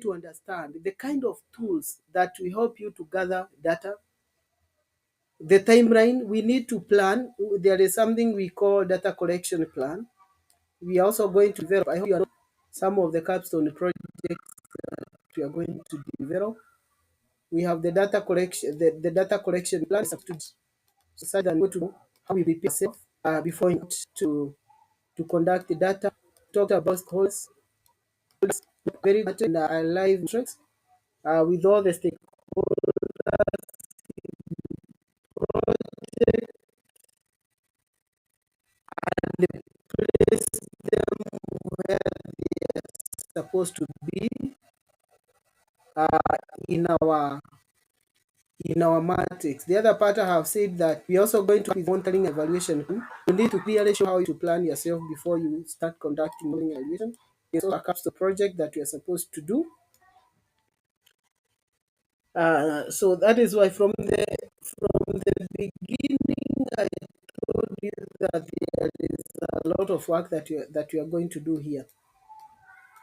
to understand the kind of tools that will help you to gather data, the timeline. We need to plan. There is something we call data collection plan. We are also going to develop, I hope you know, some of the capstone projects we are going to develop. We have the data collection, the data collection plan such that we to know how we prepare ourselves before to conduct the data. Talk about calls, very much in our live interest with all the stakeholders, the place them where they're supposed to be uh, in our matrix. The other part I have said that we're also going to be monitoring evaluation. You need to clearly show how to plan yourself before you start conducting monitoring evaluation. It's also a capstone project that you're supposed to do. So that is why from the beginning I told you that there is a lot of work that you are going to do here.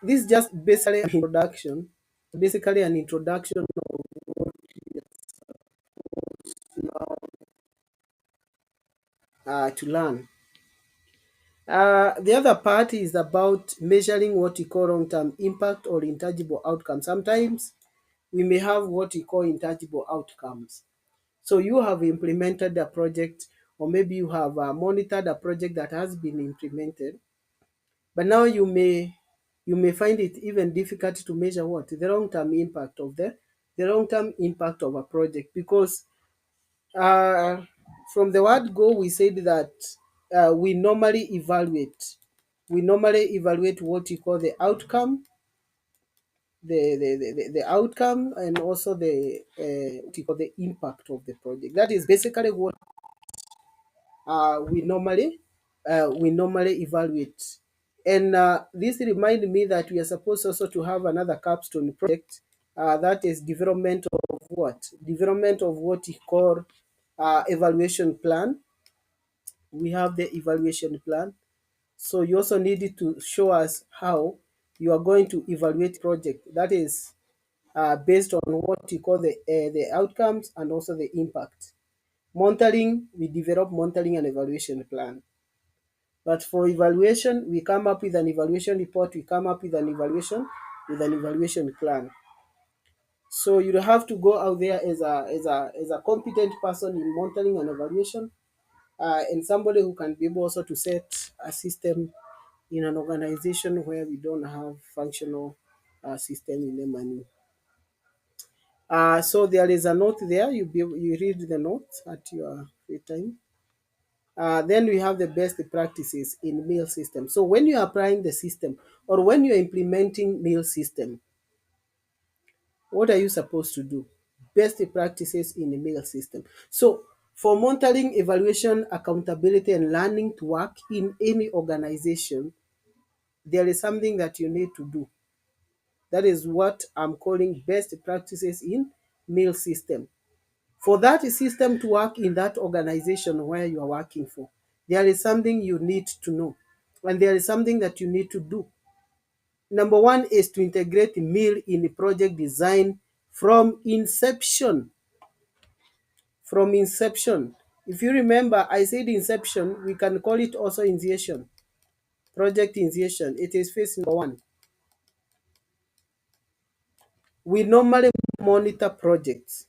This is just basically an introduction of what you're now to learn. The other part is about measuring what we call long-term impact or intangible outcomes. Sometimes we may have what we call intangible outcomes. So you have implemented a project, or maybe you have monitored a project that has been implemented, but now you may find it even difficult to measure what the long-term impact of a project, because from the word go we said that we normally evaluate what you call the outcome, the outcome, and also the what you call the impact of the project. That is basically what we normally evaluate. And this reminded me that we are supposed also to have another capstone project, that is development of what we call evaluation plan. We have the evaluation plan. So you also needed to show us how you are going to evaluate project. That is based on what you call the outcomes and also the impact. Monitoring, we develop monitoring and evaluation plan. But for evaluation, we come up with an evaluation report, we come up with an evaluation plan. So you have to go out there as a competent person in monitoring and evaluation, and somebody who can be able also to set a system in an organization where we don't have functional system in the money. So there is a note there. You read the note at your free time. Then we have the best practices in meal system. So when you're applying the system or when you're implementing meal system, what are you supposed to do? Best practices in the meal system. So for monitoring, evaluation, accountability, and learning to work in any organization, there is something that you need to do. That is what I'm calling best practices in meal system. For that system to work in that organization where you are working for, there is something you need to know, and there is something that you need to do. Number one is to integrate meal in the project design from inception. From inception. If you remember, I said inception, we can call it also initiation. Project initiation. It is phase number one. We normally monitor projects.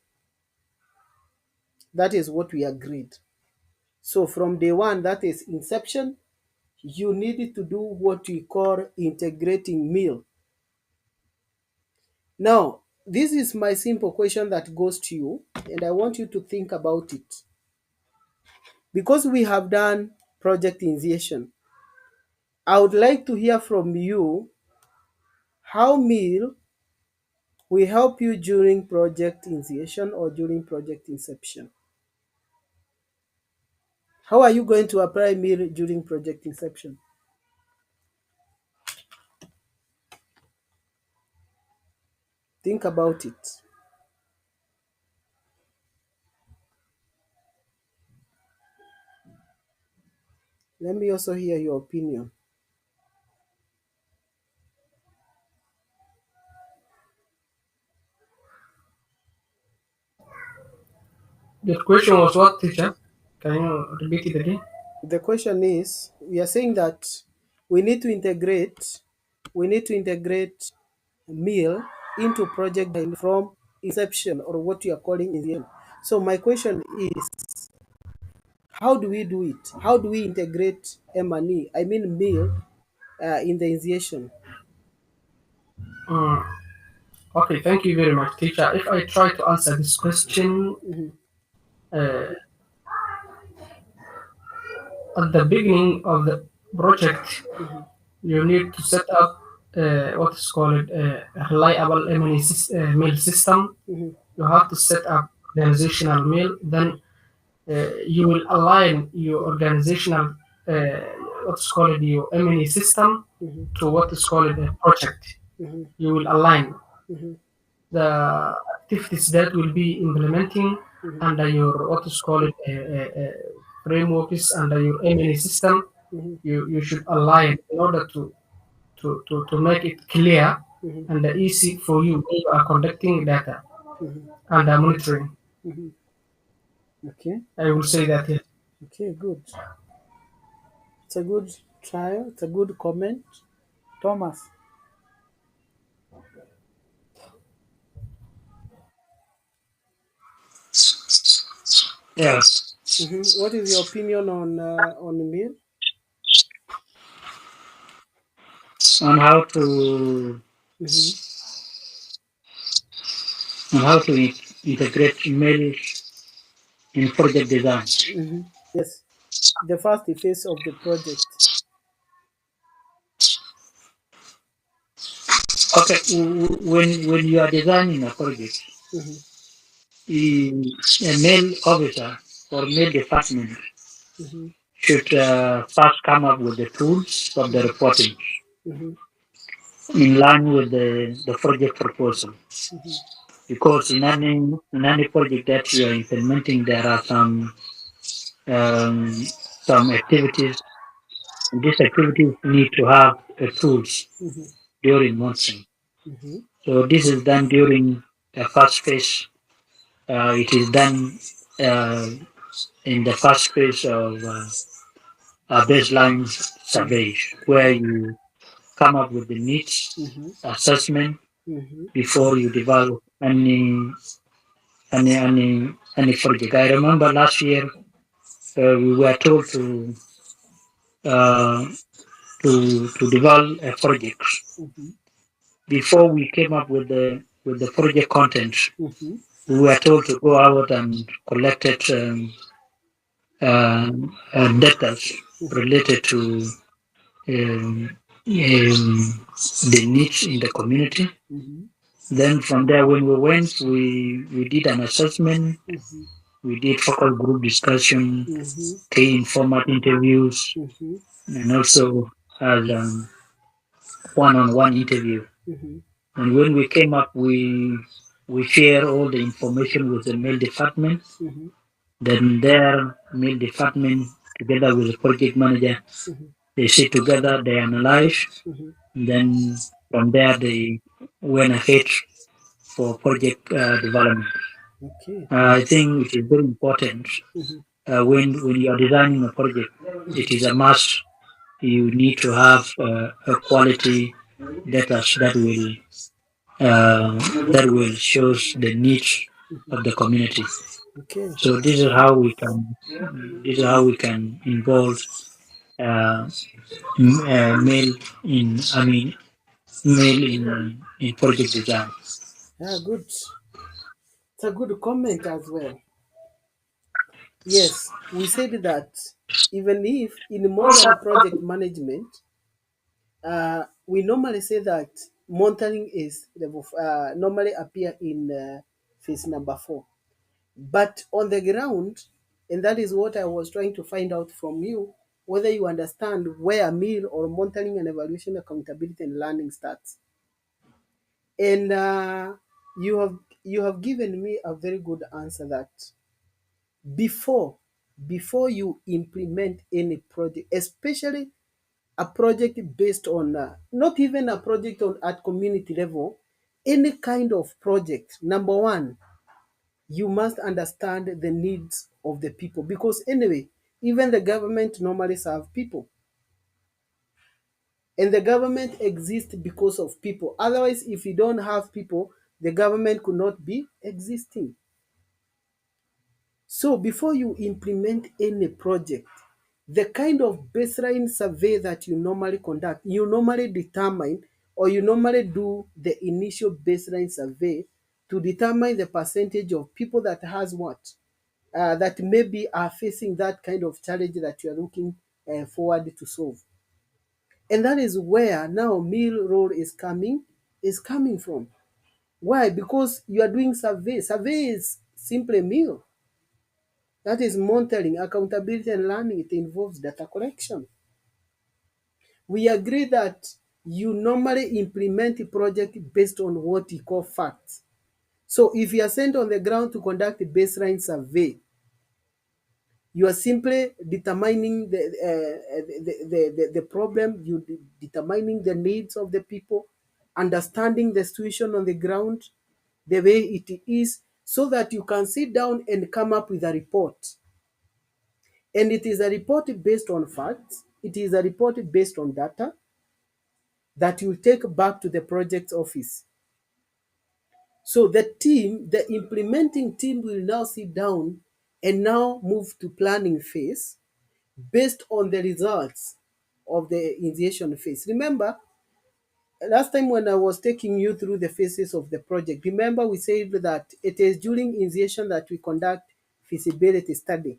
That is what we agreed. So from day one, that is inception, you needed to do what we call integrating meal. Now, this is my simple question that goes to you, and I want you to think about it. Because we have done project initiation, I would like to hear from you how meal will help you during project initiation or during project inception. How are you going to apply meal during project inception? Think about it. Let me also hear your opinion. The question was what, teacher? Can you repeat it again? The question is, we are saying that we need to integrate, we need to integrate meal into project from inception, or what you are calling inception. So my question is, how do we do it? How do we integrate M&E, I mean meal, in the initiation? Mm, okay, thank you very much, teacher. If I try to answer this question, Mhm, uh, at the beginning of the project, mhm, you need to set up what is called a reliable mail system. mhm, You have to set up organizational mail. Then you will align your organizational uh, what's called your M&E system mhm, to what is called a project. mhm, You will align mhm, the activities that will be implementing mhm, under your what is called a frameworks under your M&E system. mhm, You should align in order to make it clear mhm, and easy for you when you are conducting data mhm, and monitoring. mhm. Okay, I will say that yes. okay, good. It's a good trial. It's a good comment, Thomas. Yes, What is your opinion on meal? on Mm-hmm. how to integrate email in project design. Mm-hmm. Yes, the first phase of the project. Okay, when you are designing a project, Mm-hmm. a mail officer or mail department Mm-hmm. should first come up with the tools of the Mm-hmm. reporting Mm-hmm. in line with the project proposal. Mm-hmm. Because in any project that you are implementing, there are some activities. And these activities need to have tools Mm-hmm. during monitoring. Mm-hmm. So this is done during the first phase. It is done uh, in the first phase of baseline surveys, where you come up with the needs Mm-hmm. assessment Mm-hmm. before you develop any project. I remember last year we were told uh, to develop a project. Mm-hmm. Before we came up with the project content, Mm-hmm. we were told to go out and collected data related to um, the needs in the community. Mm-hmm. Then from there, when we went, we did an assessment. Mm-hmm. We did focal group discussion, Mm-hmm. key informal interviews, Mm-hmm. and also as one-on-one interview. Mm-hmm. And when we came up, we share all the information with the mail department. Mm-hmm. Then their mail department, together with the project manager, Mm-hmm. they sit together, they analyze, Mm-hmm. and then from there they went ahead for project development. Okay. I think it is very important Mm-hmm. when you are designing a project. It is a must. You need to have a quality data uh, that will shows the needs Mm-hmm. of the community. Okay. So this is how we can involve uh, mail in project design. Yeah, good. It's a good comment as well. Yes, we said that even if in modern project management, we normally say that monitoring is normally appear in phase number 4. But on the ground, and that is what I was trying to find out from you, whether you understand where meal or monitoring and evaluation accountability and learning starts. And you have given me a very good answer that before before you implement any project, especially a project based on not even a project on at community level, any kind of project, number one, you must understand the needs of the people, because anyway, even the government normally serve people, and the government exists because of people. Otherwise, if you don't have people, the government could not be existing. So before you implement any project, the kind of baseline survey that you normally conduct, you normally determine, or you normally do the initial baseline survey to determine the percentage of people that has what, that maybe are facing that kind of challenge that you are looking forward to solve. And that is where now meal role is coming from. Why? Because you are doing survey. Survey is simply meal. That is monitoring, accountability, and learning. It involves data collection. We agree that you normally implement a project based on what you call facts. So if you are sent on the ground to conduct a baseline survey, you are simply determining the problem, you determining the needs of the people, understanding the situation on the ground, the way it is, so that you can sit down and come up with a report. And it is a report based on facts, it is a report based on data that you take back to the project office. So the team, the implementing team, will now sit down and now move to planning phase based on the results of the initiation phase. Remember, last time when I was taking you through the phases of the project, remember we said that it is during initiation that we conduct feasibility study.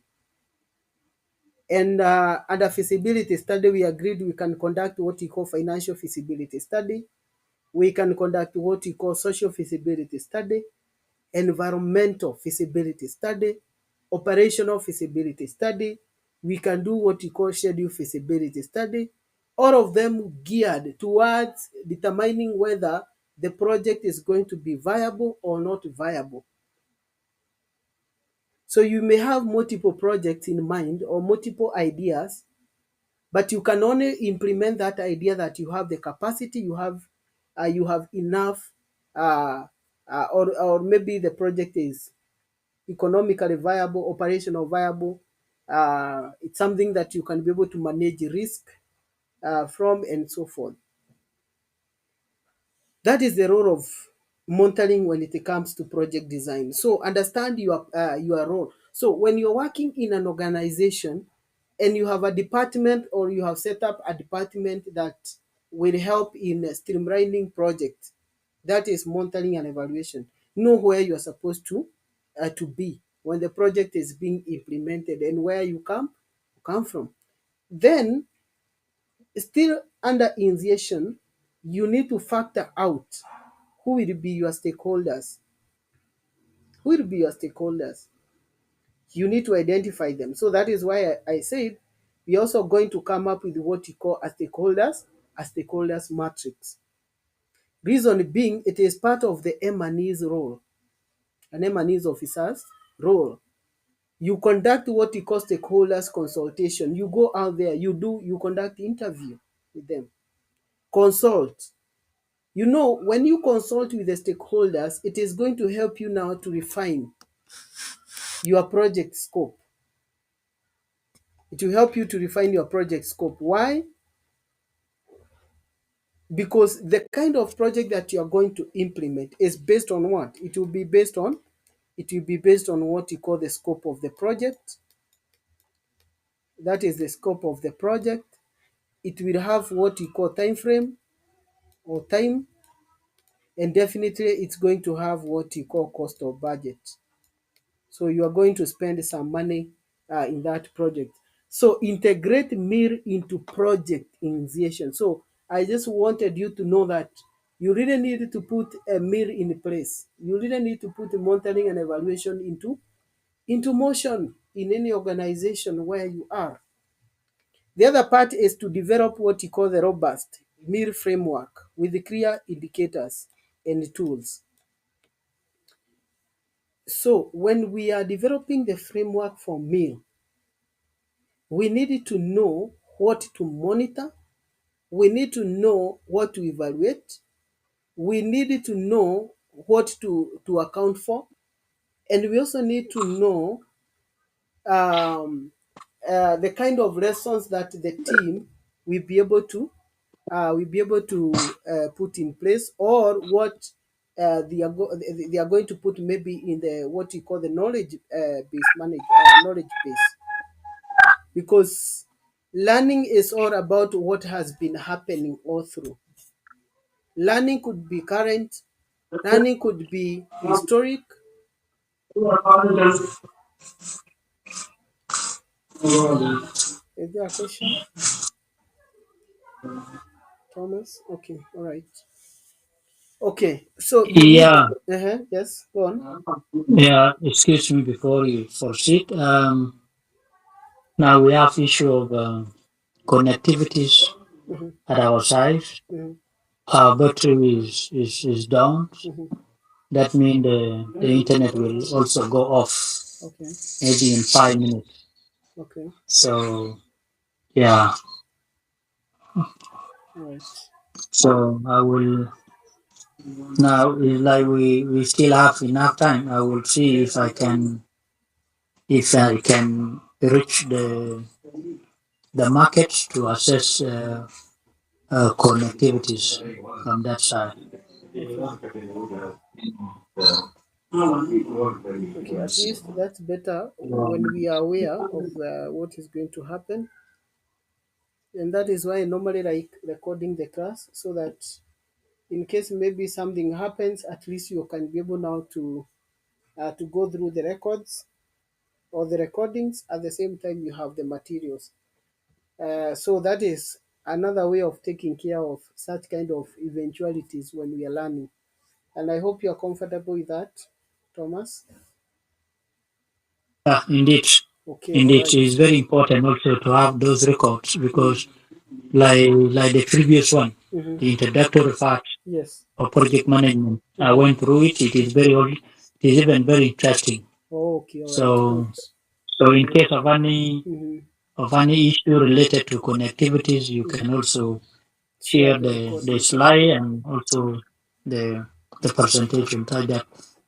And under feasibility study, we agreed we can conduct what we call financial feasibility study. We can conduct what we call social feasibility study, environmental feasibility study, operational feasibility study. We can do what we call schedule feasibility study. All of them geared towards determining whether the project is going to be viable or not viable. So you may have multiple projects in mind or multiple ideas, but you can only implement that idea that you have the capacity, you have enough, or maybe the project is economically viable, operational viable. It's something that you can be able to manage risk from, and so forth. That is the role of monitoring when it comes to project design. So understand your role. So when you're working in an organization and you have a department, or you have set up a department that will help in streamlining projects, that is monitoring and evaluation. Know where you are supposed to be when the project is being implemented, and where you come from. Then, still under initiation, you need to factor out who will be your stakeholders. Who will be your stakeholders? You need to identify them. So that is why I said we're also going to come up with what you call a stakeholders matrix. Reason being, it is part of the M&E's role, an M&E's officer's role. You conduct what you call stakeholders consultation. You go out there, you conduct interview with them, consult. When you consult with the stakeholders, it is going to help you now to refine your project scope. It will help you to refine your project scope. Why? Because the kind of project that you are going to implement is based on what? It will be based on what you call the scope of the project. That is the scope of the project. It will have what you call time frame or time, and definitely it's going to have what you call cost or budget. So you are going to spend some money in that project. So integrate MIR into project initiation. So I just wanted you to know that you really need to put a MIR in place. You really need to put monitoring and evaluation into motion in any organization where you are. The other part is to develop what you call the robust MIR framework with clear indicators and tools. So when we are developing the framework for MIR, we need to know what to monitor, we need to know what to evaluate, we need to know what to account for, And we also need to know um, the kind of lessons that the team will be able to put in place, or what they are going to put maybe in the what you call the knowledge knowledge base, because learning is all about what has been happening all through. Learning could be current, learning could be historic. Is there a question, Thomas? Okay, all right. Okay, so you need. Yeah, Yes, go on. yeah. Excuse me before you proceed. Now we have issue of connectivities Hmm. at our side. Hmm. Our battery is down. Hmm. That means the internet will also go off Okay, maybe in 5 minutes. okay, So yeah. all right. So I will now like we still have enough time. I will see if I can reach the markets to assess connectivities from that side. Okay, okay. At least that's better when we are aware of what is going to happen, and that is why I normally like recording the class, so that in case maybe something happens, at least you can be able now to go through the records or the recordings. At the same time, you have the materials. So that is another way of taking care of such kind of eventualities when we are learning. And I hope you are comfortable with that, Thomas. Yeah, indeed. Okay, all Indeed, right. it's very important also to have those records because, like the previous one, Mm-hmm. the introductory part Yes. of project management, I Mm-hmm. went through it. It is even very interesting. Okay, all right, So, good. so in case of Mm-hmm. any issue related to connectivities, you Mm-hmm. can also Share share the the recordings. slide and also the presentation so that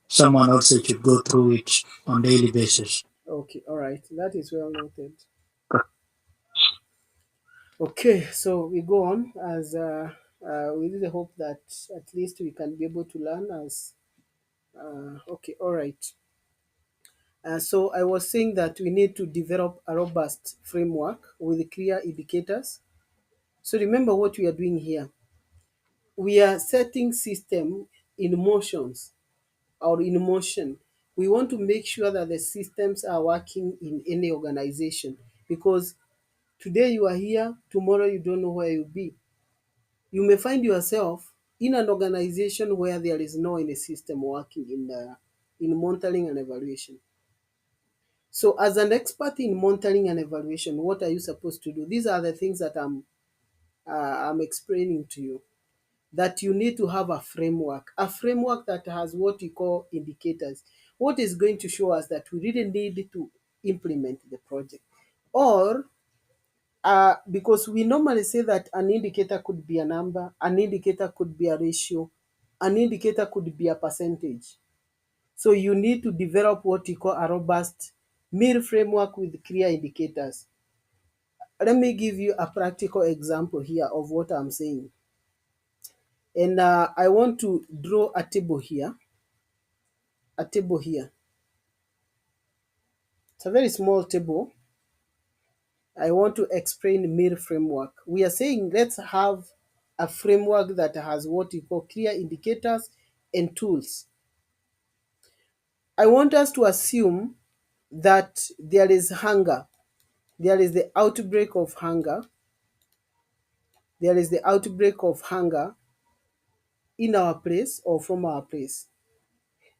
someone also should go through it on daily basis. Okay, all right. That is well noted. Okay, so we go on as we really hope that at least we can be able to learn as. Okay, all right. So I was saying that we need to develop a robust framework with clear indicators. So remember what we are doing here. We are setting system in motions or in motion. We want to make sure that the systems are working in any organization, because today you are here, tomorrow you don't know where you'll be. You may find yourself in an organization where there is no any system working in monitoring and evaluation. So as an expert in monitoring and evaluation, what are you supposed to do? These are the things that I'm explaining to you. That you need to have a framework that has what we call indicators. What is going to show us that we really need to implement the project, or because we normally say that an indicator could be a number, an indicator could be a ratio, an indicator could be a percentage. So you need to develop what we call a robust meal framework with clear indicators. Let me give you a practical example here of what I'm saying. And I want to draw a table here. A table here. It's a very small table. I want to explain meal framework. We are saying let's have a framework that has what we call clear indicators and tools. I want us to assume that there is hunger. There is the outbreak of hunger. There is the outbreak of hunger in our place or from our place.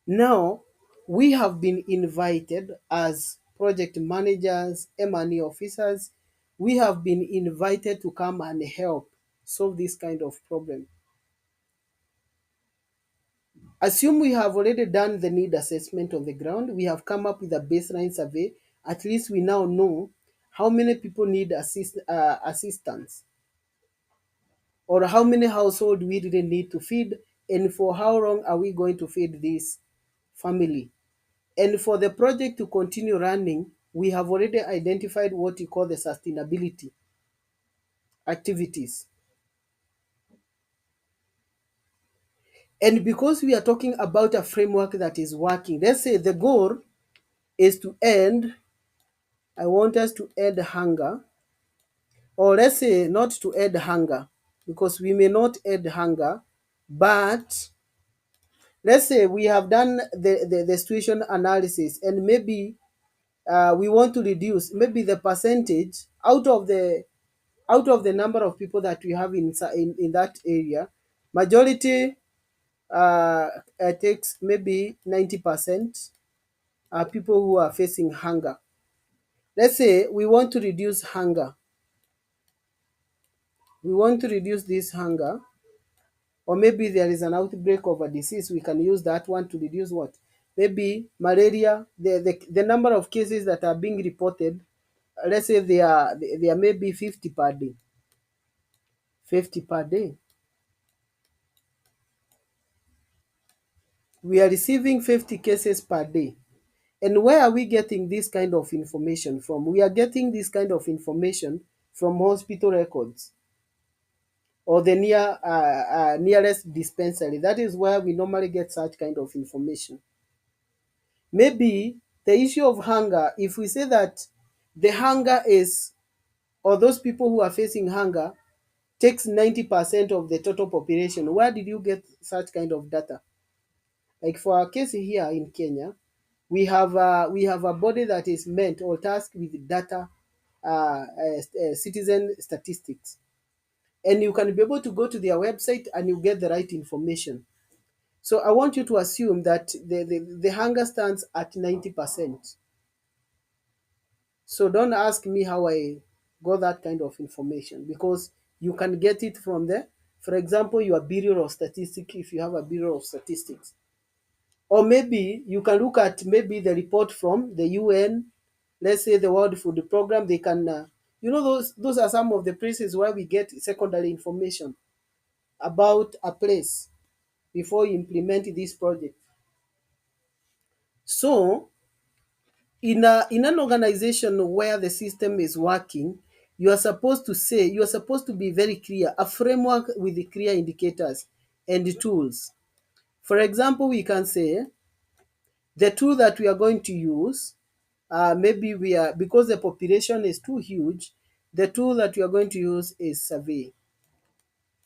Now, we have been invited as project managers, M&E officers, we have been invited to come and help solve this kind of problem. Assume we have already done the need assessment on the ground, we have come up with a baseline survey, at least we now know how many people need assistance, or how many households we really need to feed, and for how long are we going to feed this family. And for the project to continue running, we have already identified what we call the sustainability activities. And because we are talking about a framework that is working, let's say the goal is to end, I want us to end hunger, or let's say not to end hunger, because we may not end hunger, but let's say we have done the situation analysis, and maybe we want to reduce maybe the percentage out of the number of people that we have in that area. Majority takes maybe 90% are people who are facing hunger. Let's say we want to reduce hunger. We want to reduce this hunger, or maybe there is an outbreak of a disease. We can use that one to reduce what? Maybe malaria, the number of cases that are being reported, let's say they are maybe 50 per day. 50 per day. We are receiving 50 cases per day. And where are we getting this kind of information from? We are getting this kind of information from hospital records or the nearest dispensary. That is where we normally get such kind of information. Maybe the issue of hunger, if we say that the hunger is, or those people who are facing hunger takes 90% of the total population, where did you get such kind of data? Like for our case here in Kenya, we have a body that is meant or tasked with data, citizen statistics, and you can be able to go to their website and you get the right information. So I want you to assume that the hunger stands at 90%. So don't ask me how I got that kind of information, because you can get it from there. For example, your Bureau of Statistics, if you have a Bureau of Statistics. Or maybe you can look at maybe the report from the UN, let's say the World Food Program. They can, those are some of the places where we get secondary information about a place before you implement this project. So in an organization where the system is working, you are supposed to be very clear, a framework with the clear indicators and the tools. For example, we can say the tool that we are going to use, maybe because the population is too huge, the tool that we are going to use is survey.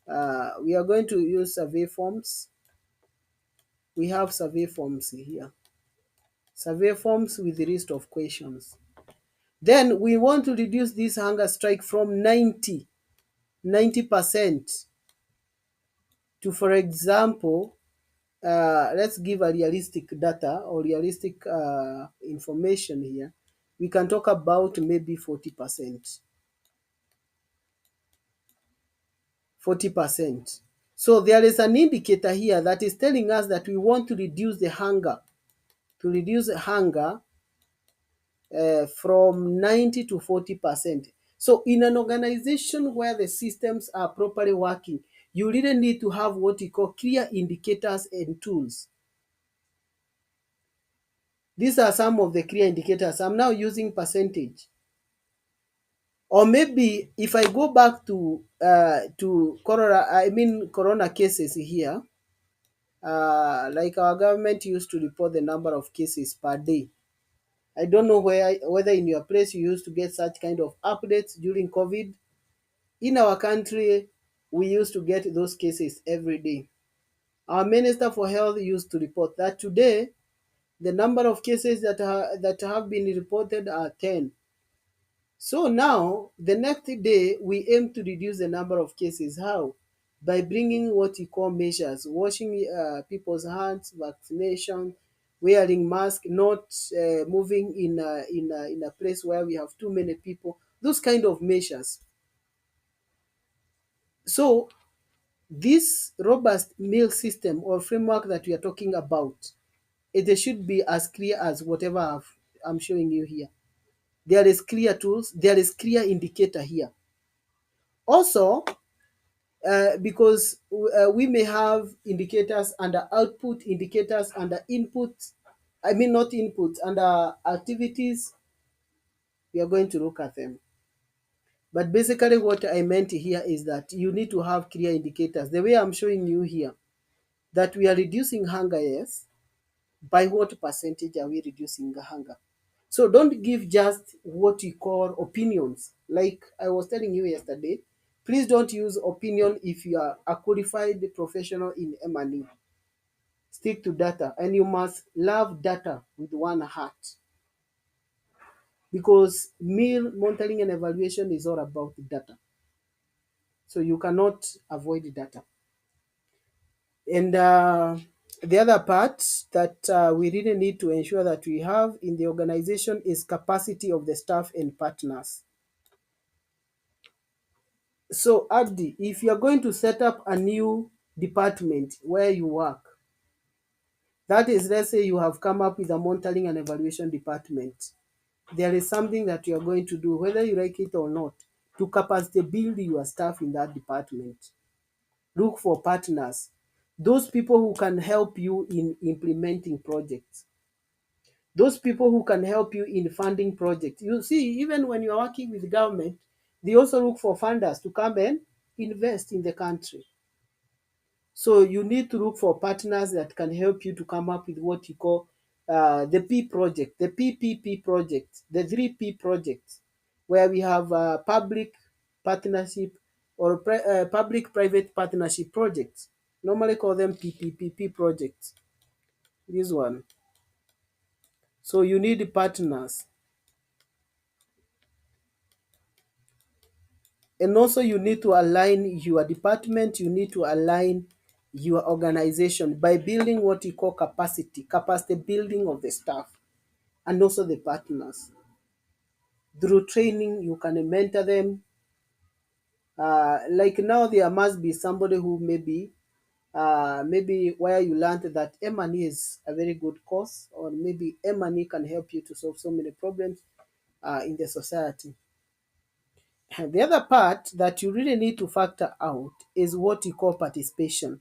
We are going to use survey forms. We have survey forms here. Survey forms with the list of questions. Then we want to reduce this hunger strike from 90% to, for example, let's give a realistic data or realistic information here. We can talk about maybe 40%. 40%. So there is an indicator here that is telling us that we want to reduce the hunger, from 90 to 40%. So in an organization where the systems are properly working, you really need to have what we call clear indicators and tools. These are some of the clear indicators. I'm now using percentage. Or maybe if I go back to corona cases here, like our government used to report the number of cases per day. I don't know whether in your place you used to get such kind of updates during COVID. In our country, we used to get those cases every day. Our Minister for Health used to report that today, the number of cases that have been reported are 10. So now, the next day, we aim to reduce the number of cases. How? By bringing what we call measures, washing people's hands, vaccination, wearing masks, not moving in a place where we have too many people, those kind of measures. So this robust meal system or framework that we are talking about, it should be as clear as whatever I'm showing you here. There is clear tools, there is clear indicator here. Also, because we may have indicators under output, indicators under input, I mean, not inputs, under activities, we are going to look at them. But basically, what I meant here is that you need to have clear indicators. The way I'm showing you here, that we are reducing hunger, yes. By what percentage are we reducing the hunger? So don't give just what you call opinions. Like I was telling you yesterday, please don't use opinion if you are a qualified professional in M&E. Stick to data, and you must love data with one heart, because meal monitoring and evaluation is all about data. So you cannot avoid data. And the other part that we really need to ensure that we have in the organization is capacity of the staff and partners. So Abdi, if you're going to set up a new department where you work, that is, let's say you have come up with a monitoring and evaluation department, there is something that you are going to do, whether you like it or not, to capacity build your staff in that department. Look for partners, those people who can help you in implementing projects, those people who can help you in funding projects. You see, even when you are working with government, they also look for funders to come and invest in the country. So you need to look for partners that can help you to come up with what you call the P project, the PPP project, the 3P projects, where we have public partnership or public-private partnership projects. Normally call them PPP projects. This one. So you need partners. And also you need to align your department, you need to align your organization by building what you call capacity building of the staff and also the partners. Through training, you can mentor them. Like now, there must be somebody who maybe where you learned that M&E is a very good course, or maybe M&E can help you to solve so many problems in the society. And the other part that you really need to factor out is what you call participation.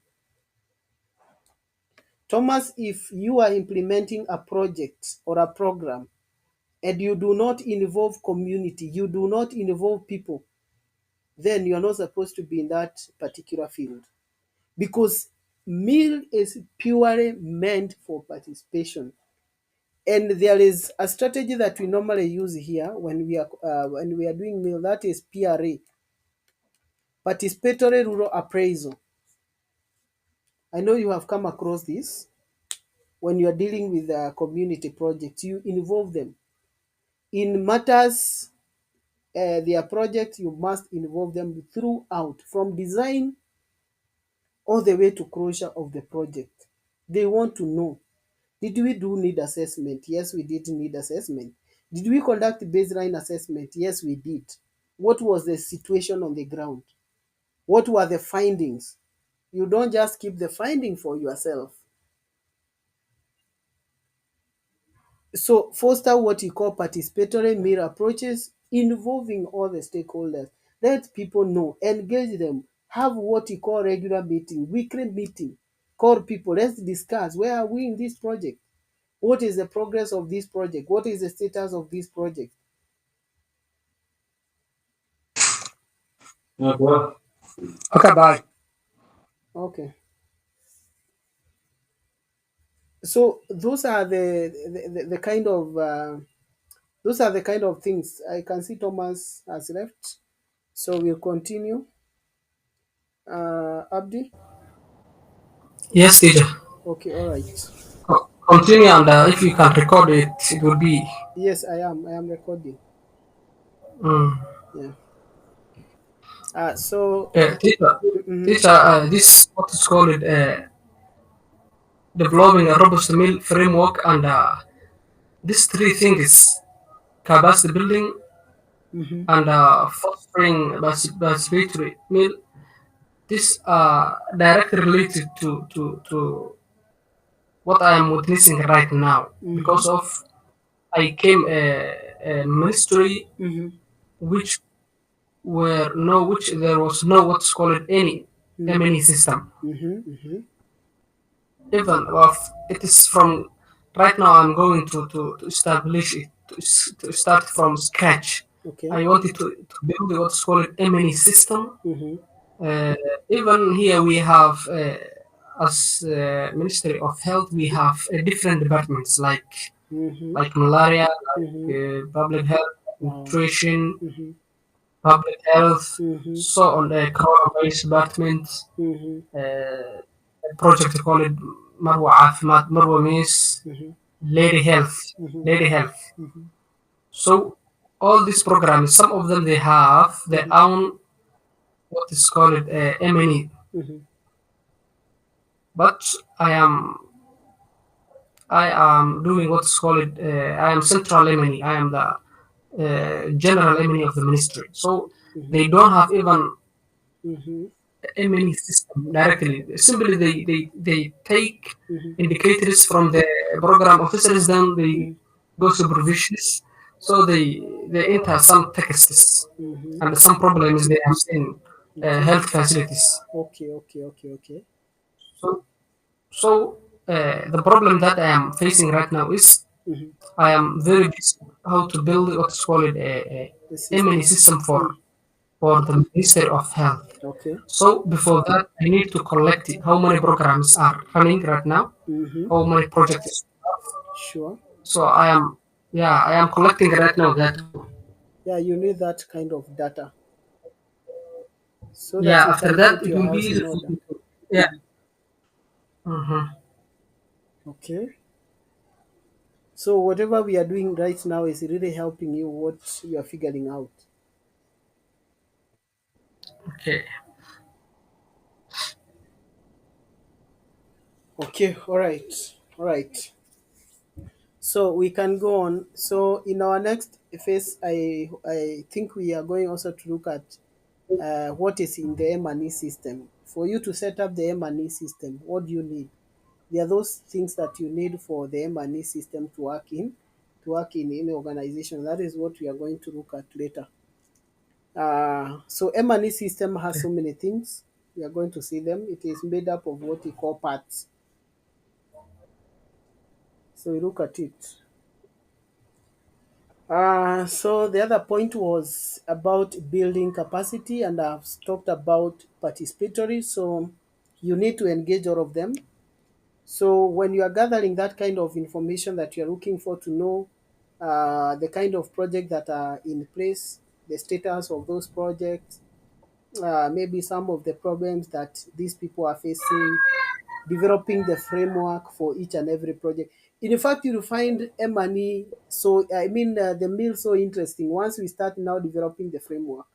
Thomas, if you are implementing a project or a program and you do not involve community, you do not involve people, then you are not supposed to be in that particular field, because meal is purely meant for participation. And there is a strategy that we normally use here when we are doing meal, that is PRA, participatory rural appraisal. I know you have come across this. When you are dealing with community projects, you involve them in matters. Their projects, you must involve them throughout, from design all the way to closure of the project. They want to know, did we do need assessment? Yes, we did need assessment. Did we conduct baseline assessment? Yes, we did. What was the situation on the ground? What were the findings? You don't just keep the finding for yourself. So foster what you call participatory meal approaches, involving all the stakeholders. Let people know, engage them, have what you call regular meeting, weekly meeting. Call people, let's discuss, where are we in this project? What is the progress of this project? What is the status of this project? Okay, bye. Okay. So those are the kind of those are the kind of things. I can see Thomas has left, so we'll continue. Abdi. Yes, teacher. Okay, all right. Continue, and if you can record it, it will be. Yes, I am. I am recording. Mm. Yeah. So. Teacher, Mhm. teacher, this what is called developing a robust meal framework, and these three things: capacity building Mhm. and fostering participatory meal. These are directly related to what I am witnessing right now, Mhm. because of I came a ministry Mhm. which which there was no what's called any Mhm. M&E system. Mhm. Mhm. Even it is from right now I'm going to establish it to start from scratch. Okay. I wanted to build what's called M&E system. Mm-hmm. Uh, Even here we have, as Ministry of Health, we have different departments Mm-hmm. like malaria, Mm-hmm. public health, Wow. nutrition, Mm-hmm. public health, Mm-hmm. so on the coronavirus department. Mm-hmm. Project called Marwa Afimat, Marwa means Mm-hmm. lady health, Mm-hmm. lady health. Mm-hmm. So all these programs, some of them they have their Mm-hmm. own what is called M&E, Mm-hmm. but I am I am doing what's called I am central M&E. I am the general M&E of the ministry. So Mm-hmm. they don't have even Mm-hmm. M&E system directly. Simply they take Mm-hmm. indicators from the program officers, then they Mm-hmm. go to provisions. So they enter some texts Mm-hmm. and some problems they have seen Okay. health facilities. Okay. Okay. Okay. Okay. So so the problem that I am facing right now is Mm-hmm. I am very busy how to build what's called a The M&E system. system Mm. for the Ministry of Health. Okay. So before that, I need to collect it, how many programs are running right now, Mm-hmm. how many projects. Sure. So I am collecting right now that. Yeah, you need that kind of data so that Yeah, you after can that put it your will be house easy in for order. me to. Yeah. Mm-hmm. Okay. So whatever we are doing right now is really helping you what you are figuring out. Okay. Okay. All right. All right. So we can go on. So in our next phase, I think we are going also to look at what is in the M&E system. For you to set up the M&E system, what do you need? There are those things that you need for the M&E system to work in any organization. That is what we are going to look at later. So M&E system has so many things. We are going to see them. It is made up of what we call parts. So we look at it. So the other point was about building capacity, and I've talked about participatory. So you need to engage all of them. So when you are gathering that kind of information that you're looking for to know the kind of project that are in place, the status of those projects, maybe some of the problems that these people are facing, developing the framework for each and every project. In fact, you'll find M&E, so I mean the mill so interesting once we start now developing the framework,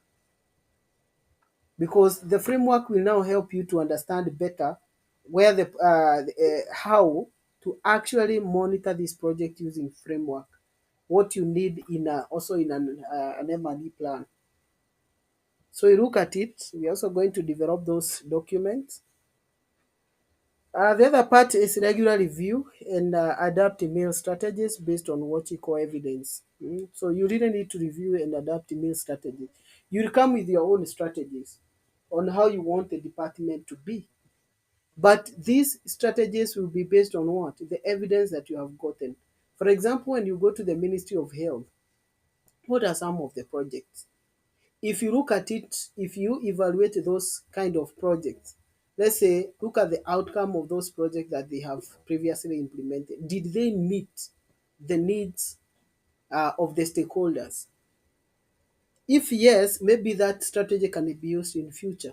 because the framework will now help you to understand better where how to actually monitor this project using framework, what you need in also in an M&E plan. So you look at it. We're also going to develop those documents. The other part is regular review and adapt email strategies based on what you call evidence. So you really need to review and adapt email strategies. You'll come with your own strategies on how you want the department to be. But these strategies will be based on what? The evidence that you have gotten. For example, when you go to the Ministry of Health, what are some of the projects? If you look at it, if you evaluate those kind of projects, let's say look at the outcome of those projects that they have previously implemented. Did they meet the needs of the stakeholders? If yes, maybe that strategy can be used in future.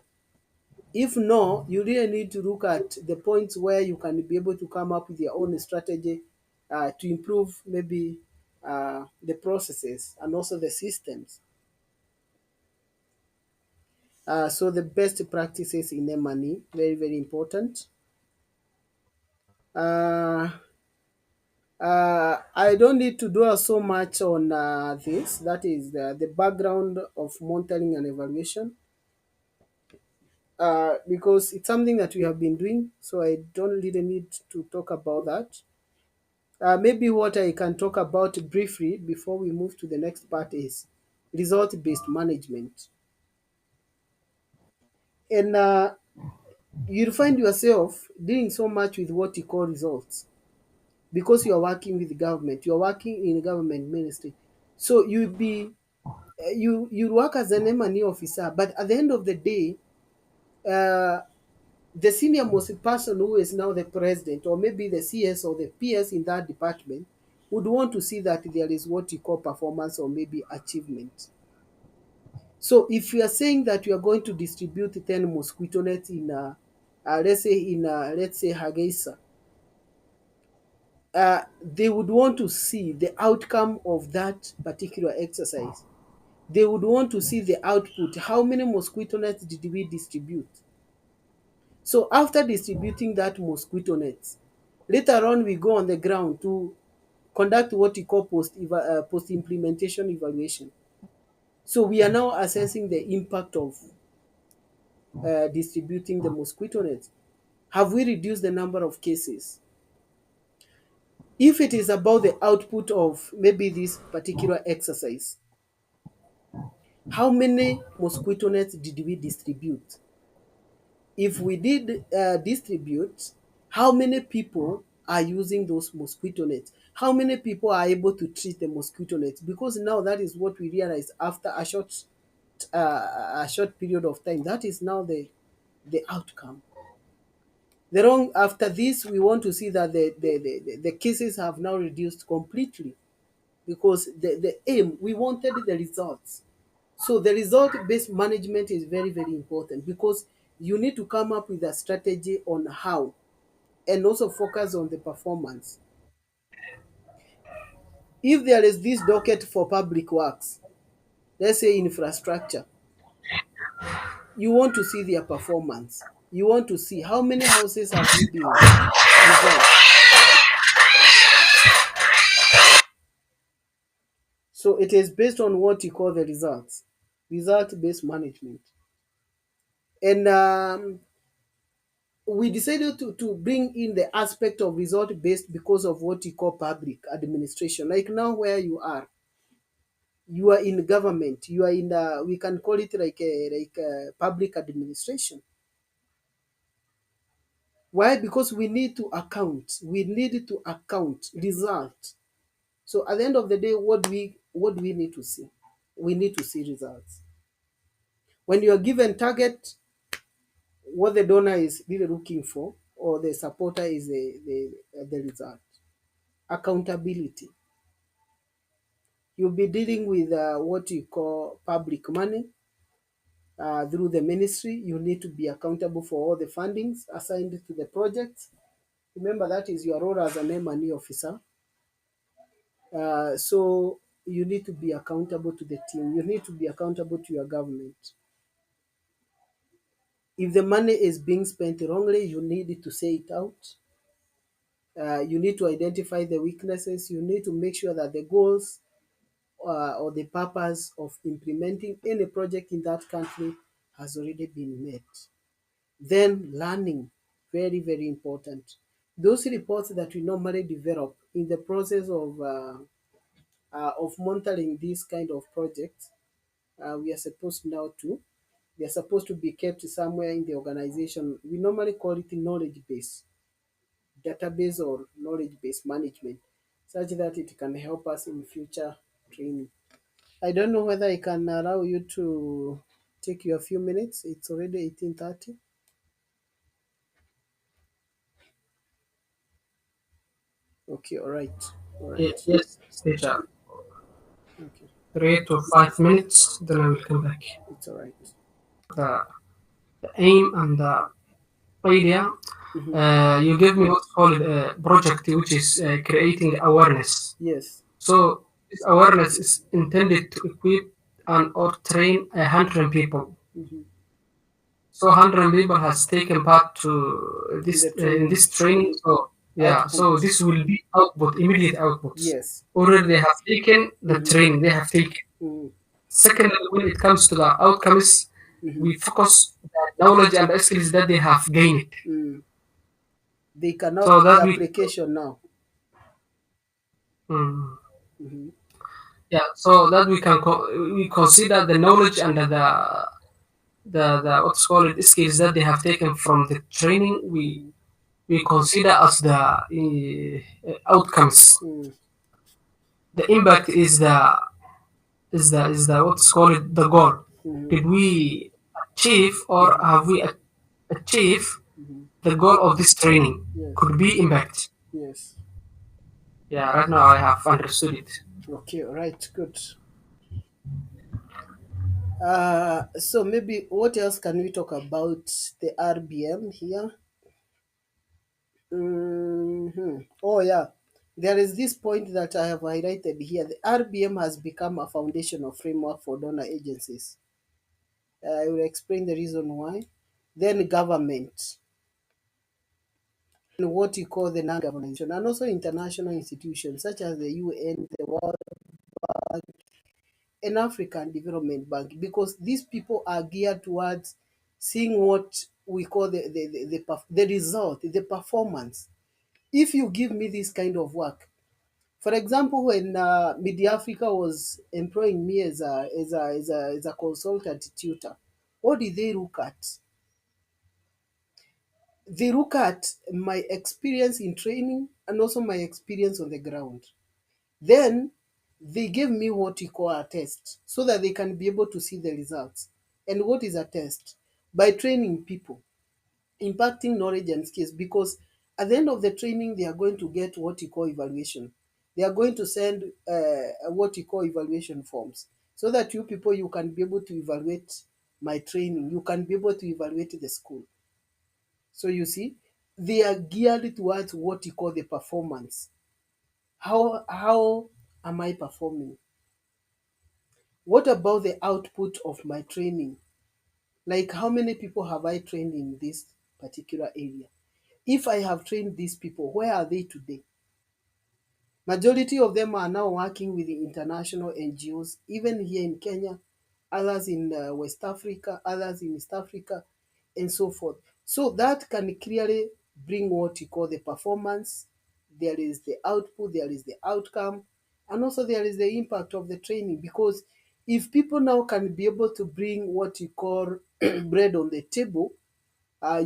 If no, you really need to look at the points where you can be able to come up with your own strategy to improve maybe the processes and also the systems. So the best practices in M&E, very, very important. Uh, I don't need to dwell so much on this. That is the background of monitoring and evaluation, because it's something that we have been doing. So I don't really need to talk about that. Maybe what I can talk about briefly before we move to the next part is result-based management. And you'll find yourself dealing so much with what you call results. because you are working with the government, you are working in a government ministry. So you work as an M&E officer, but at the end of the day, uh, the senior most person who is now the president, or maybe the CS or the PS in that department, would want to see that there is what you call performance or maybe achievement. So if you are saying that you are going to distribute 10 mosquito nets in let's say Hargeisa, they would want to see the outcome of that particular exercise. They would want to see the output. How many mosquito nets did we distribute? So after distributing that mosquito nets, later on we go on the ground to conduct what we call post implementation evaluation. So we are now assessing the impact of distributing the mosquito nets. Have we reduced the number of cases? If it is about the output of maybe this particular exercise, how many mosquito nets did we distribute? If we did distribute, how many people are using those mosquito nets? How many people are able to treat the mosquito nets? Because now that is what we realize after a short period of time. That is now the outcome. The wrong after this, we want to see that the cases have now reduced completely, because the aim, we wanted the results. So the result-based management is very, very important, because you need to come up with a strategy on how, and also focus on the performance. If there is this docket for public works, let's say infrastructure, you want to see their performance. You want to see how many houses have you built, results. So it is based on what you call the results, result-based management. And we decided to bring in the aspect of result-based because of what you call public administration. Like now where you are in government, you are in we can call it like a public administration. Why? Because we need to account result. So at the end of the day, what we need to see? We need to see results. When you are given target, what the donor is really looking for, or the supporter, is the result. Accountability. You'll be dealing with what you call public money through the ministry. You need to be accountable for all the fundings assigned to the project. Remember, that is your role as an M&E officer. So you need to be accountable to the team. You need to be accountable to your government. If the money is being spent wrongly, you need to say it out. You need to identify the weaknesses. You need to make sure that the goals or the purpose of implementing any project in that country has already been met. Then learning, very, very important. Those reports that we normally develop in the process of monitoring these kind of projects, we are supposed now to, they are supposed to be kept somewhere in the organization. We normally call it knowledge base, database or knowledge base management, such that it can help us in future training. I don't know whether I can allow you to take you a few minutes. It's already 18:30. Okay, all right. All right. Yes, teacher. Okay, 3 to 5 minutes, then I will come back. it's all right. The, the aim and the idea. Mhm. You give me what's called a project, which is creating awareness. Yes. So this awareness is intended to equip and or train 100 people. Mhm. So 100 people has taken part to this The in training. this training. So yeah, so Output. this will be output, immediate outputs. Yes. Already they have taken the Mhm. training. They have taken. Mhm. Secondly, when it comes to the outcomes, Mhm. we focus the knowledge and the skills that they have gained. Mm. They can now So put that we application now. mm, Mhm. yeah, so that we can we consider the knowledge and the what's called skills that they have taken from the training. We Mhm. we consider as the outcomes. Mm. The impact is the what's called the goal. Mm-hmm. Did we achieve or have we achieved Mm-hmm. the goal of this training? Yes. Could be impact. Yes. Yeah, right now I have understood it. Okay. Right. Good. So maybe what else can we talk about the RBM here? Oh yeah, there is this point that I have highlighted here. The RBM has become a foundational framework for donor agencies. I will explain the reason why. Then government, and what you call the non-governmental, and also international institutions such as the UN, the World Bank, and African Development Bank, because these people are geared towards seeing what we call the result, the performance. If you give me this kind of work, for example, when Media Africa was employing me as a consultant tutor, what did they look at? They look at my experience in training and also my experience on the ground. Then they gave me what we call a test so that they can be able to see the results. And what is a test? By training people, impacting knowledge and skills, because at the end of the training, they are going to get what you call evaluation. They are going to send what you call evaluation forms so that you people, you can be able to evaluate my training. You can be able to evaluate the school. So you see, they are geared towards what you call the performance. How am I performing? What about the output of my training? Like how many people have I trained in this particular area? If I have trained these people, where are they today? Majority of them are now working with the international NGOs, even here in Kenya, others in West Africa, others in East Africa, and so forth. So that can clearly bring what you call the performance. There is the output, there is the outcome, and also there is the impact of the training. Because if people now can be able to bring what you call bread on the table,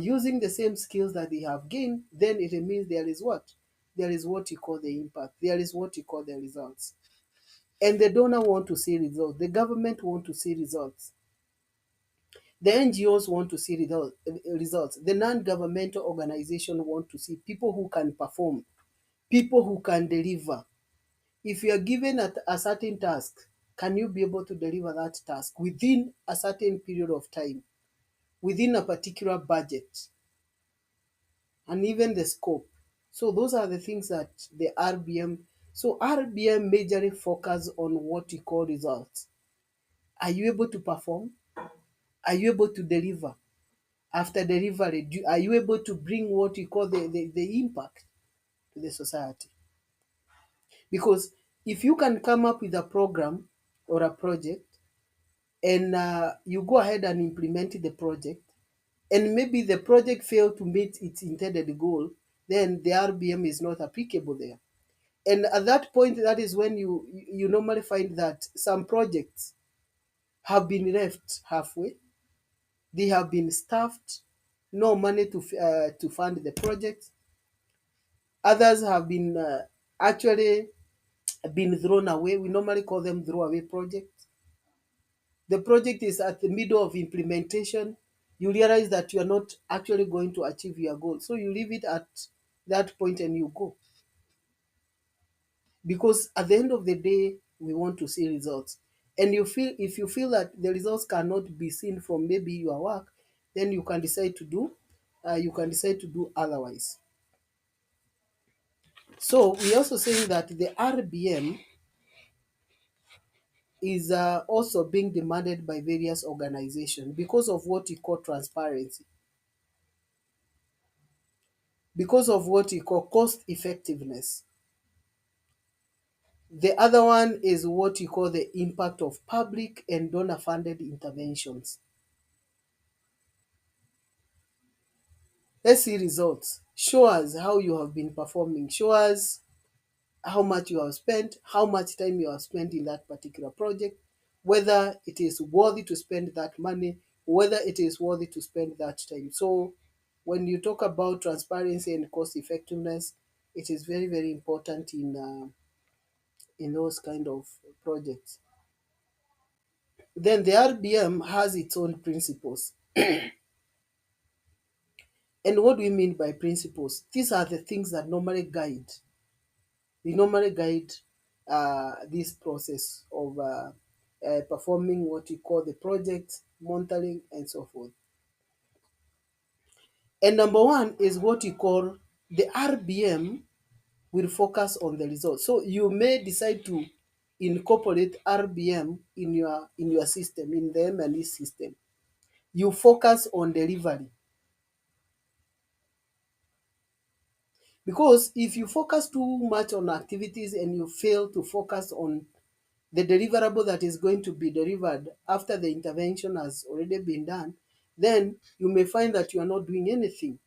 using the same skills that they have gained, then it means there is what? There is what you call the impact. There is what you call the results. And the donor want to see results. The government want to see results. The NGOs want to see results. The non-governmental organization want to see people who can perform, people who can deliver. If you are given a certain task, can you be able to deliver that task within a certain period of time, within a particular budget? And even the scope. So those are the things that the RBM. So RBM majorly focus on what we call results. Are you able to perform? Are you able to deliver? After delivery, are you able to bring what we call the impact to the society? Because if you can come up with a program or a project and you go ahead and implement the project, and maybe the project failed to meet its intended goal, then the RBM is not applicable there. And at that point, that is when you normally find that some projects have been left halfway. They have been staffed, no money to fund the project. Others have been actually been thrown away. We normally call them throwaway projects. The project is at the middle of implementation. You realize that you are not actually going to achieve your goal, so you leave it at that point and you go. Because at the end of the day, we want to see results. And if you feel that the results cannot be seen from maybe your work, then you can decide to do otherwise. So we also saying that the RBM is also being demanded by various organizations because of what we call transparency, because of what we call cost effectiveness. The other one is what we call the impact of public and donor funded interventions. Let's see results. Show us how you have been performing. Show us how much you have spent, how much time you have spent in that particular project, whether it is worthy to spend that money, whether it is worthy to spend that time. So when you talk about transparency and cost effectiveness, it is very, very important in those kind of projects. Then the RBM has its own principles. And what do we mean by principles? These are the things that normally guide this process of performing what you call the project, monitoring, and so forth. And number one is what you call the RBM will focus on the results. So you may decide to incorporate RBM in your system, in the M&E system. You focus on delivery. Because if you focus too much on activities and you fail to focus on the deliverable that is going to be delivered after the intervention has already been done, then you may find that you are not doing anything.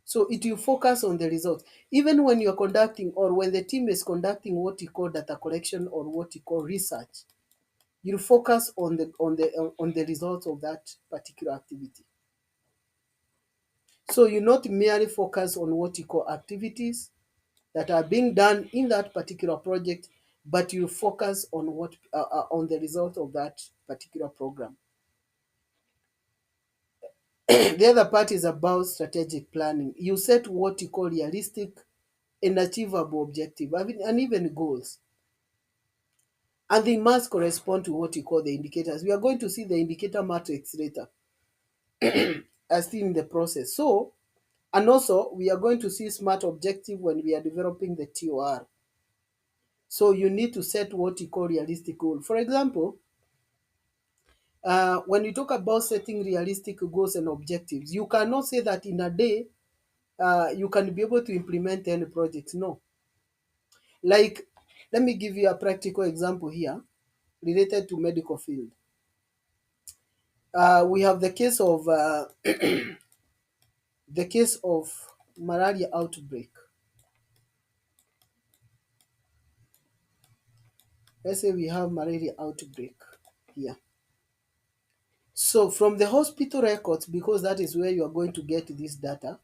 So it will focus on the results. Even when you're conducting, or when the team is conducting what you call data collection or what you call research, you focus on the results of that particular activity. So you not merely focus on what you call activities that are being done in that particular project, but you focus on what on the result of that particular program. The other part is about strategic planning. You set what you call realistic and achievable objective, and even goals. And they must correspond to what you call the indicators. We are going to see the indicator matrix later as still in the process. So, and also we are going to see SMART objective when we are developing the TOR. So you need to set what you call realistic goal. For example, when you talk about setting realistic goals and objectives, you cannot say that in a day you can be able to implement any project. No. Like, let me give you a practical example here related to medical field. We have the case of the case of malaria outbreak. Let's say we have malaria outbreak here. So from the hospital records, because that is where you are going to get this data,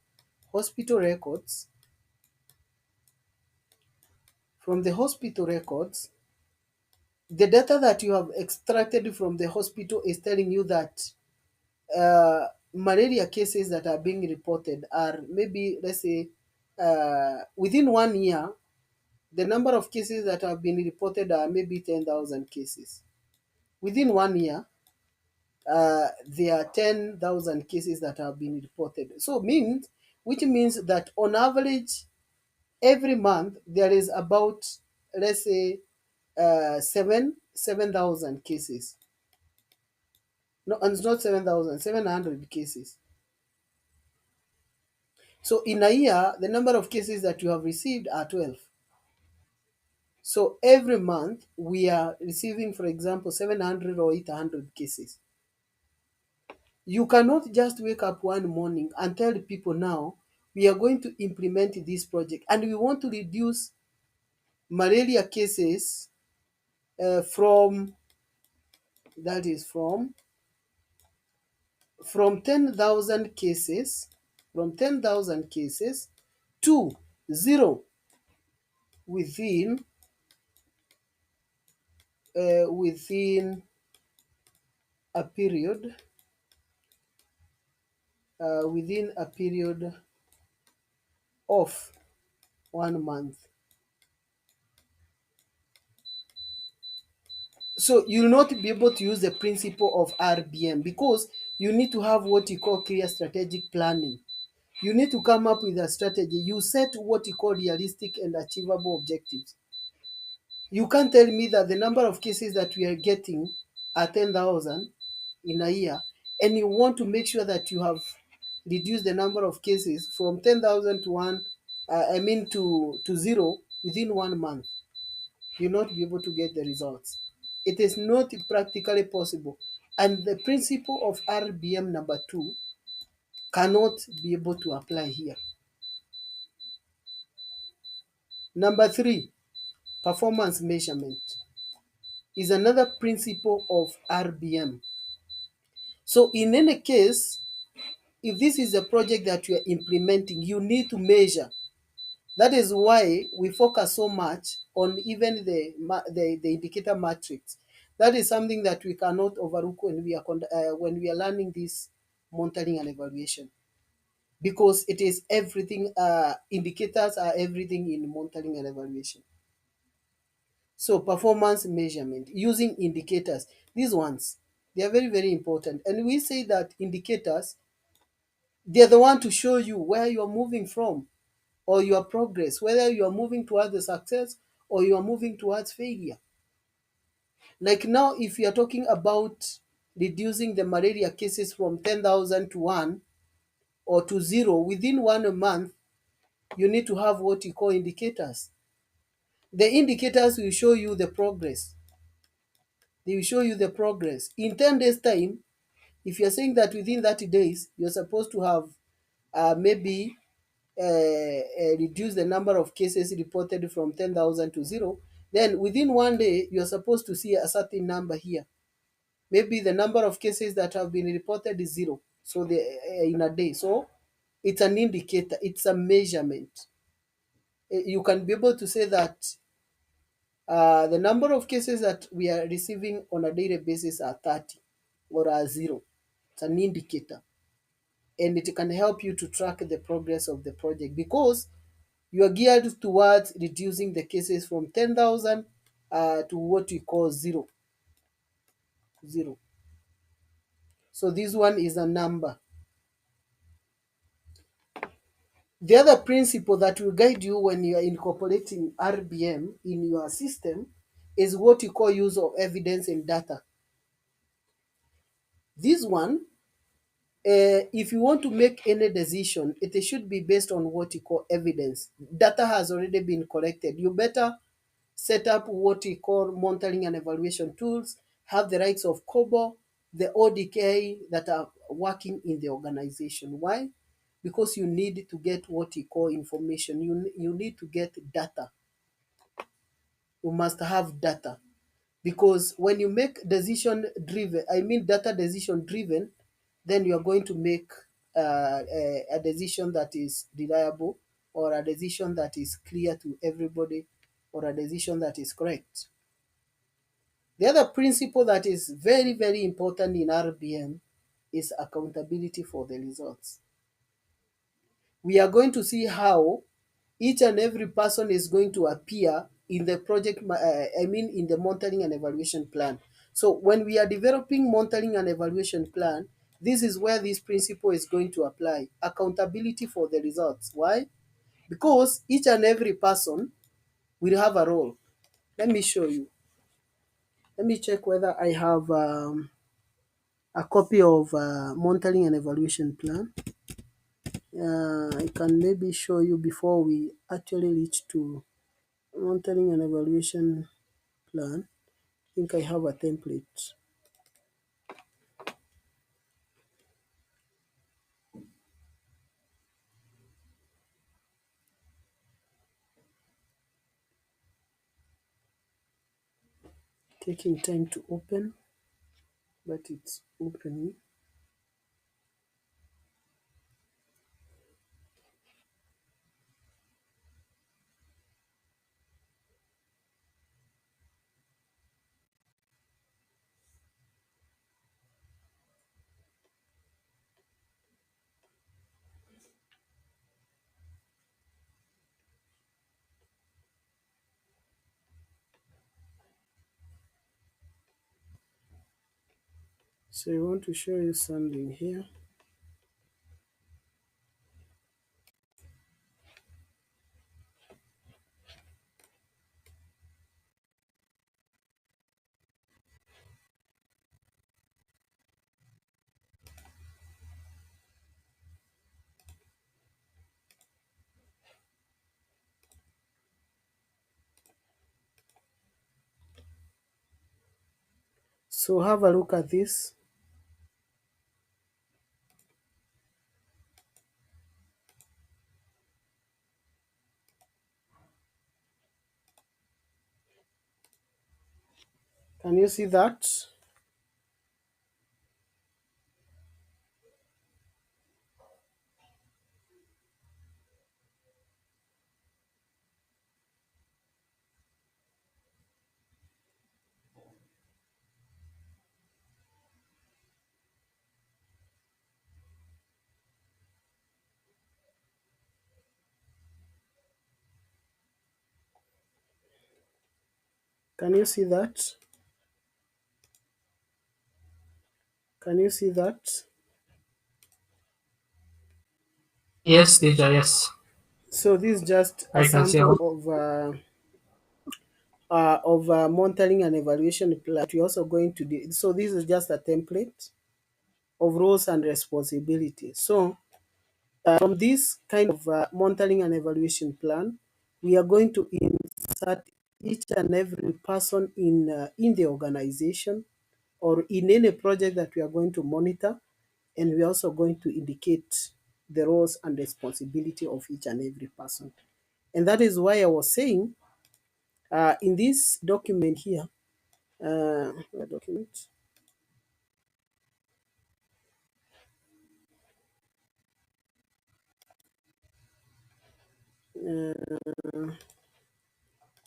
hospital records, from the hospital records, the data that you have extracted from the hospital is telling you that malaria cases that are being reported are maybe, let's say, within 1 year, the number of cases that have been reported are maybe 10,000 cases. Within 1 year, there are 10,000 cases that have been reported. So which means that on average, every month there is about, let's say, 7,000 cases. No, and it's not 7,000, 700 cases. So in a year, the number of cases that you have received are 12. So every month we are receiving, for example, 700 or 800 cases. You cannot just wake up one morning and tell people, now we are going to implement this project and we want to reduce malaria cases from 10,000 cases, to 0 within a period of 1 month. So you'll not be able to use the principle of RBM because you need to have what you call clear strategic planning. You need to come up with a strategy. You set what you call realistic and achievable objectives. You can't tell me that the number of cases that we are getting are 10,000 in a year, and you want to make sure that you have reduced the number of cases from 10,000 to 0 within 1 month. You'll not be able to get the results. It is not practically possible. And the principle of RBM number 2 cannot be able to apply here. Number 3, performance measurement is another principle of RBM. So in any case, if this is a project that you are implementing, you need to measure. That is why we focus so much on even the indicator matrix. That is something that we cannot overlook when we are learning this monitoring and evaluation, because it is everything. Indicators are everything in monitoring and evaluation. So performance measurement using indicators, these ones, they are very, very important. And we say that indicators, they're the one to show you where you are moving from, or your progress, whether you are moving towards the success or you are moving towards failure. Like now, if you are talking about reducing the malaria cases from 10,000 to 1 or to 0 within 1 month, you need to have what you call indicators. The indicators will show you the progress. They will show you the progress. In 10 days' time, if you're saying that within 30 days, you're supposed to have maybe reduce the number of cases reported from 10,000 to 0, then within 1 day, you're supposed to see a certain number here. Maybe the number of cases that have been reported is 0. So in a day. So it's an indicator, it's a measurement. You can be able to say that the number of cases that we are receiving on a daily basis are 30 or are 0. It's an indicator. And it can help you to track the progress of the project, because you are geared towards reducing the cases from 10,000 to what we call 0. 0. So this one is a number. The other principle that will guide you when you are incorporating RBM in your system is what you call use of evidence and data. This one, if you want to make any decision, it should be based on what you call evidence. Data has already been collected. You better set up what we call monitoring and evaluation tools, have the rights of COBOL, the ODK that are working in the organization. Why? Because you need to get what we call information. You need to get data. You must have data. Because when you make data decision driven, then you are going to make a decision that is reliable, or a decision that is clear to everybody, or a decision that is correct. The other principle that is very, very important in RBM is accountability for the results. We are going to see how each and every person is going to appear in the in the monitoring and evaluation plan. So when we are developing monitoring and evaluation plan, this is where this principle is going to apply. Accountability for the results. Why? Because each and every person will have a role. Let me show you. Let me check whether I have a copy of monitoring and evaluation plan. I can maybe show you before we actually reach to monitoring and evaluation plan. I think I have a template. Taking time to open, but it's opening. So I want to show you something here. So have a look at this. Can you see that? Can you see that? Can you see that? Yes, teacher. Yes, So this is just a I can see. sample of monitoring and evaluation plan that we're also going to do. So this is just a template of roles and responsibilities. So from this kind of monitoring and evaluation plan, we are going to insert each and every person in the organization or in any project that we are going to monitor, and we're also going to indicate the roles and responsibility of each and every person. And that is why I was saying in this document here, document,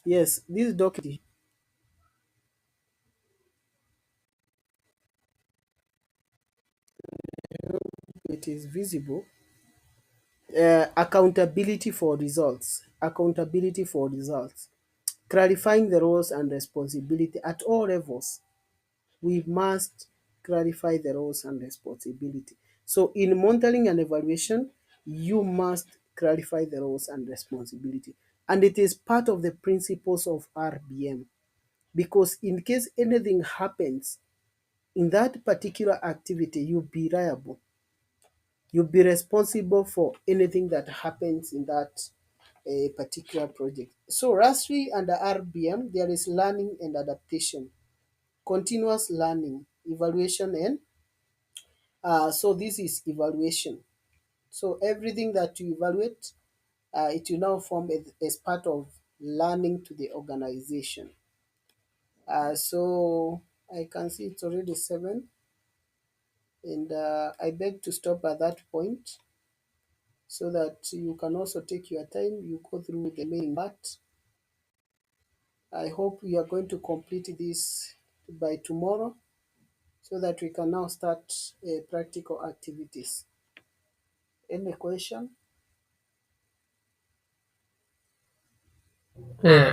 yes, this document, it is visible. Accountability for results, accountability for results, clarifying the roles and responsibility at all levels. We must clarify the roles and responsibility. So in monitoring and evaluation, you must clarify the roles and responsibility. And it is part of the principles of RBM, because in case anything happens in that particular activity, you'll be liable. You'll be responsible for anything that happens in that particular project. So lastly, under RBM, there is learning and adaptation, continuous learning, evaluation, and so this is evaluation. So everything that you evaluate, it will now form as part of learning to the organization. So I can see it's already 7, and I beg to stop at that point so that you can also take your time, you go through the main part. I hope we are going to complete this by tomorrow so that we can now start practical activities. Any question?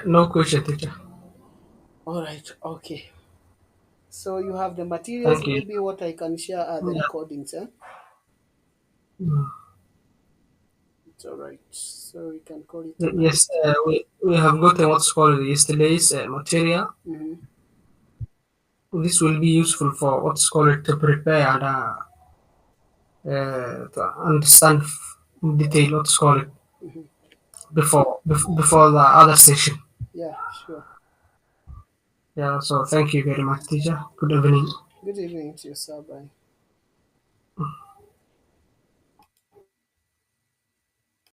No question, teacher. All right, okay. So you have the materials. Thank you. Maybe what I can share are the Yeah. recordings. Mm. It's all right. So we can call it a night. Yes, we have gotten what's called yesterday's material. Mhm. This will be useful for what's called to prepare and to understand in detail what's called Mhm. before the other session. Yeah, sure. Yeah. So thank you very much, teacher. Good evening. Good evening to you, sir. Bye.